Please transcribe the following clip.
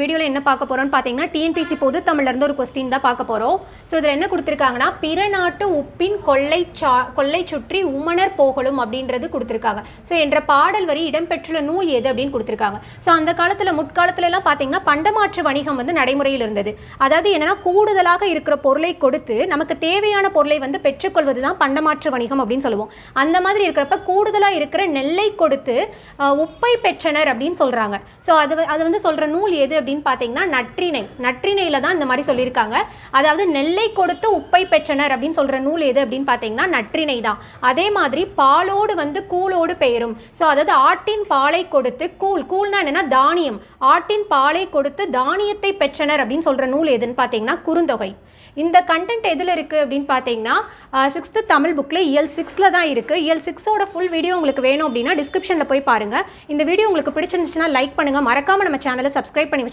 வீடியோவில் என்ன பார்க்க போகிறோம்னு பார்த்தீங்கன்னா டிஎன்பிசி பொது தமிழ்லேருந்து ஒரு கொஸ்டின் தான் பார்க்க போகிறோம். ஸோ இதில் என்ன கொடுத்துருக்காங்கன்னா பிற நாட்டு உப்பின் கொள்ளை சுற்றி உமணர் போகலும் அப்படின்றது கொடுத்துருக்காங்க. ஸோ என்ற பாடல் வரி இடம்பெற்றுள்ள நூல் எது அப்படின்னு கொடுத்துருக்காங்க. ஸோ அந்த காலத்தில் முற்காலத்துலலாம் பார்த்தீங்கன்னா பண்டமாற்று வணிகம் வந்து நடைமுறையில் இருந்தது. அதாவது என்னன்னா கூடுதலாக இருக்கிற பொருளை கொடுத்து நமக்கு தேவையான பொருளை வந்து பெற்றுக்கொள்வது தான் பண்டமாற்று வணிகம் அப்படின்னு சொல்லுவோம். அந்த மாதிரி இருக்கிறப்ப கூடுதலாக இருக்கிற நெல்லை கொடுத்து உப்பை பெற்றனர் அப்படின்னு சொல்கிறாங்க. ஸோ அது வந்து சொல்கிற நூல் எது அப்படின்னு பார்த்தீங்கன்னா நற்றிணையில தான் இந்த மாதிரி சொல்லியிருக்காங்க. அதாவது நெல்லை கொடுத்து உப்பை பெற்றனர் அப்படின்னு சொல்ற நூல் எது அப்படின்னு பார்த்தீங்கன்னா நற்றிணை தான். அதே மாதிரி பாலோடு வந்து கூழோடு பெயரும். ஸோ அதாவது ஆட்டின் பாலை கொடுத்து கூழ்னா என்னன்னா தானியம், ஆட்டின் பாலை கொடுத்து தானியத்தை பெற்றனர் அப்படின்னு சொல்ற நூல் எதுன்னு பார்த்தீங்கன்னா குறுந்தொகை. இந்த கண்டென்ட் எதில் இருக்குது அப்படின்னு பார்த்தீங்கன்னா 6th தமிழ் புக்கில் இயல் 6ல் தான் இருக்குது. இயல் 6ஓட ஃபுல் வீடியோ உங்களுக்கு வேணும் அப்படின்னா டிஸ்கிரிப்ஷனில் போய் பாருங்கள். இந்த வீடியோ உங்களுக்கு பிடிச்சிருந்துச்சுன்னா லைக் பண்ணுங்கள், மறக்காமல் நம்ம சேனலை சப்ஸ்கிரைப் பண்ணி வச்சு